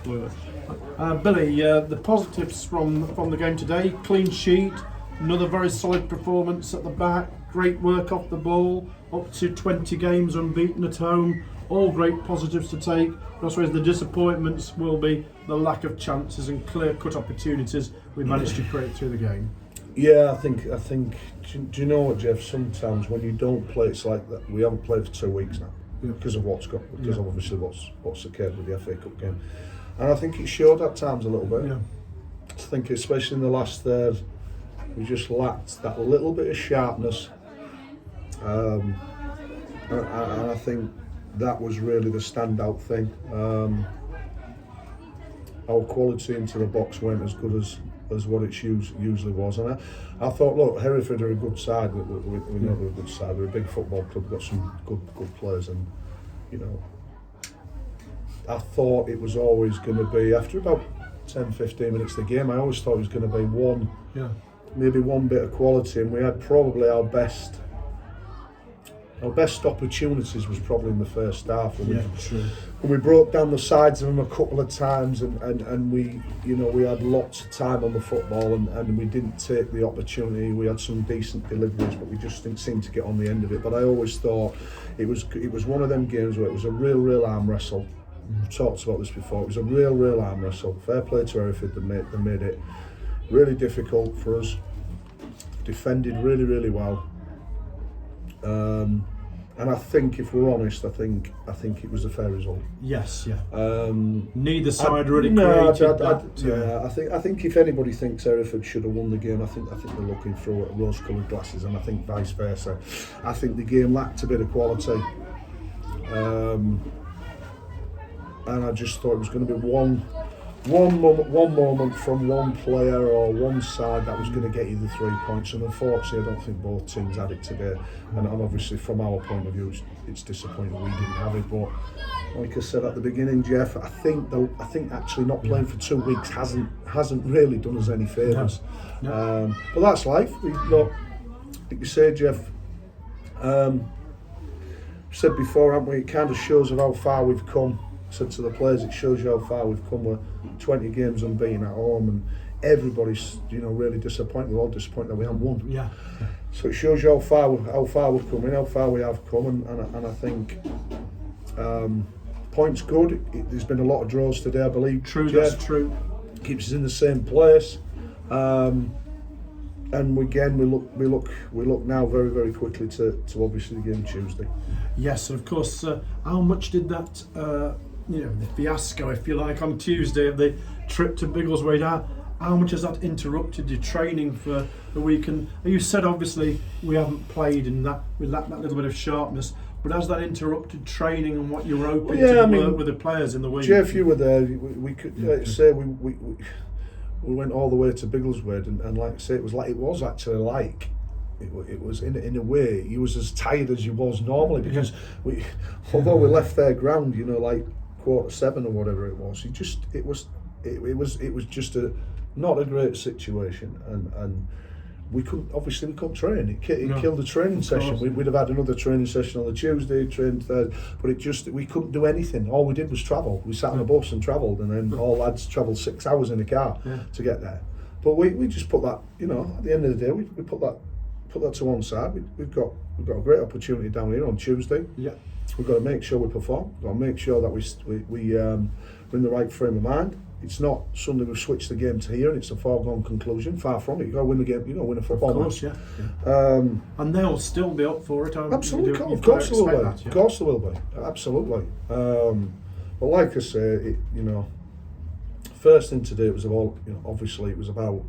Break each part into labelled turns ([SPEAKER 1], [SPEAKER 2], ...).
[SPEAKER 1] absolutely. Billy, the positives from the game today: clean sheet, another very solid performance at the back, great work off the ball, up to 20 games unbeaten at home. All great positives to take. I suppose the disappointments will be the lack of chances and clear-cut opportunities we managed to create through the game.
[SPEAKER 2] Yeah, I think. Do you know what, Jeff? Sometimes when you don't play, it's like that. We haven't played for 2 weeks now because of because of obviously what's occurred with the FA Cup game, and I think it showed at times a little bit.
[SPEAKER 1] Yeah.
[SPEAKER 2] I think especially in the last third, we just lacked that little bit of sharpness, and I think that was really the standout thing. Our quality into the box weren't as good as what it usually was, and I thought, look, Hereford are a good side. We know they're a good side. They're a big football club, got some good players, and I thought it was always going to be after about 10-15 minutes of the game. I always thought it was going to be maybe one bit of quality, and we had probably our best opportunities was probably in the first half. And we broke down the sides of them a couple of times, and we had lots of time on the football, and we didn't take the opportunity. We had some decent deliveries, but we just didn't seem to get on the end of it. But I always thought it was one of them games where it was a real arm wrestle. We've talked about this before. It was a real arm wrestle. Fair play to Hereford. They made it really difficult for us. Defended really well. And I think, if we're honest, I think it was a fair result.
[SPEAKER 1] Yes, yeah. Neither side created that.
[SPEAKER 2] I think if anybody thinks Hereford should have won the game, I think they're looking through at rose-coloured glasses, and I think vice versa. I think the game lacked a bit of quality, and I just thought it was going to be one moment from one player or one side that was going to get you the 3 points, and unfortunately I don't think both teams had it today, and obviously from our point of view it's disappointing we didn't have it. But like I said at the beginning, Jeff, I think actually not playing for 2 weeks hasn't really done us any favours. No. But that's life. Like you say, Jeff, said before, haven't we, it kind of shows of how far we've come. Said to the players, it shows you how far we've come. We're 20 games unbeaten at home, and everybody's really disappointed. We're all disappointed that we haven't won.
[SPEAKER 1] Yeah.
[SPEAKER 2] So it shows you how far we've come and how far we have come, and I think points good. There's been a lot of draws today, I believe.
[SPEAKER 1] True, that's true.
[SPEAKER 2] Keeps us in the same place, and again we look now very quickly to obviously the game Tuesday.
[SPEAKER 1] Yes, and of course, how much did that? The fiasco, if you like, on Tuesday of the trip to Biggleswade, how much has that interrupted your training for the week? And you said obviously we haven't played in that, we lacked that little bit of sharpness, but has that interrupted training and what you were hoping to work with the players in the week?
[SPEAKER 2] Jeff, you were there. We could say we went all the way to Biggleswade, and like I say, it was actually like. It was in a way he was as tired as he was normally, because although we left their ground like 7:15 or whatever it was, it was just not a great situation, and we couldn't train. It killed the training session. We'd have had another training session on the Tuesday, trained Thursday, but we couldn't do anything. All we did was travel. We sat on a bus and travelled, and then all lads travelled 6 hours in a car to get there. But we just put that, at the end of the day, we put that to one side. We've got a great opportunity down here on Tuesday.
[SPEAKER 1] Yeah,
[SPEAKER 2] we've got to make sure we perform. We've got to make sure that we're in the right frame of mind. It's not suddenly we've switched the game to here and it's a foregone conclusion. Far from it. You've got to win the game. You've got to win a football match.
[SPEAKER 1] Of course, and they'll still be up for it.
[SPEAKER 2] Absolutely, of course they will be. Of course they will be. Absolutely. But like I say, first thing today was about. Obviously it was about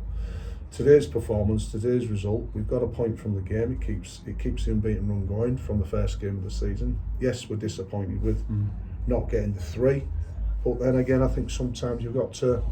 [SPEAKER 2] today's performance, today's result. We've got a point from the game. It keeps the unbeaten run going from the first game of the season. Yes, we're disappointed with not getting the 3, but then again, I think sometimes you've got to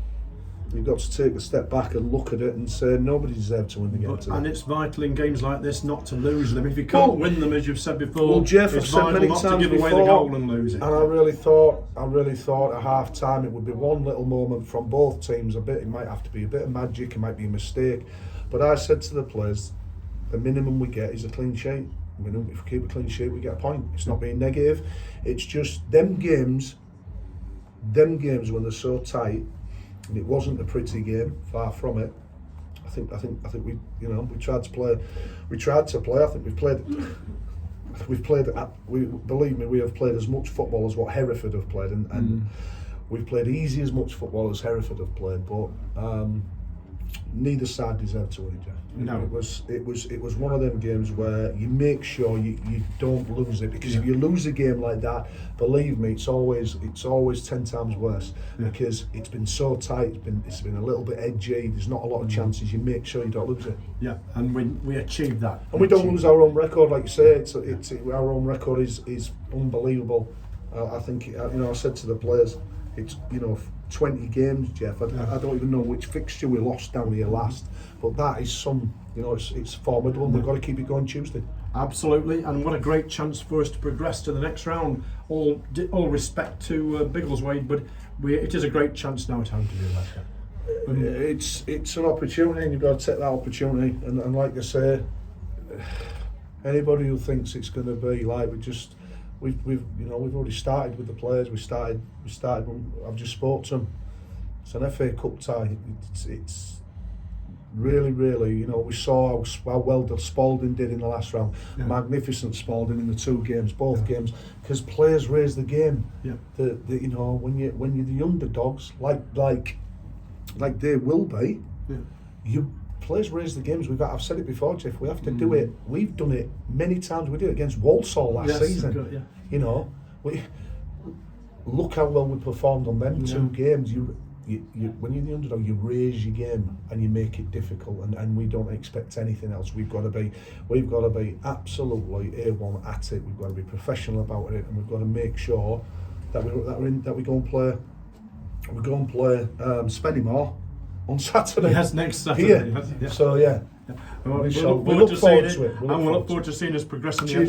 [SPEAKER 2] take a step back and look at it and say nobody deserved to win the game today.
[SPEAKER 1] And it's vital in games like this not to lose them. If you can't win them, as you've said before,
[SPEAKER 2] Jeff,
[SPEAKER 1] it's vital not to give away the goal and lose it.
[SPEAKER 2] And I really thought at half time it would be one little moment from both teams. It might have to be a bit of magic, it might be a mistake. But I said to the players, the minimum we get is a clean sheet. If we keep a clean sheet, we get a point. It's not being negative. It's just them games them games when they're so tight, and it wasn't a pretty game, far from it. I think we, you know, we tried to play. I think believe me, we have played as much football as what Hereford have played, and we've played easy as much football as Hereford have played, but neither side deserved to win it, Jeff.
[SPEAKER 1] No.
[SPEAKER 2] It was one of them games where you make sure you don't lose it, because if you lose a game like that, believe me, it's always 10 times worse, because it's been so tight, it's been a little bit edgy, there's not a lot of chances. You make sure you don't lose it.
[SPEAKER 1] Yeah, and we achieved that.
[SPEAKER 2] And we don't lose our own record, like you say. Our own record is unbelievable. I think, you know, I said to the players, it's, you know, 20 games, Jeff. I don't even know which fixture we lost down here last, but that is you know, it's formidable. We've got to keep it going Tuesday.
[SPEAKER 1] Absolutely, and what a great chance for us to progress to the next round. All respect to Biggleswade, but it is a great chance now at home to do that. Yeah.
[SPEAKER 2] It's an opportunity, and you've got to take that opportunity. And like I say, anybody who thinks it's going to be like we've already started with the players. We started when I've just spoke to them. It's an FA Cup tie. It's really, you know, we saw how well Spalding did in the last round. Yeah. Magnificent Spalding in the two games, both games, because players raise the game. Yeah. You know, when you're the underdogs, like they will be, players raise the games. I've said it before, Jeff. We have to do it. We've done it many times. We did it against Walsall last season. You know, look how well we performed on them 2 games. When you're the underdog, you raise your game and you make it difficult, and we don't expect anything else. We've got to be absolutely A1 at it. We've got to be professional about it, and we've got to make sure that we go and play. We go and play Spennymoor on Saturday.
[SPEAKER 1] Yes, next Saturday.
[SPEAKER 2] So
[SPEAKER 1] we look forward to it. And we'll look forward to seeing us progressing the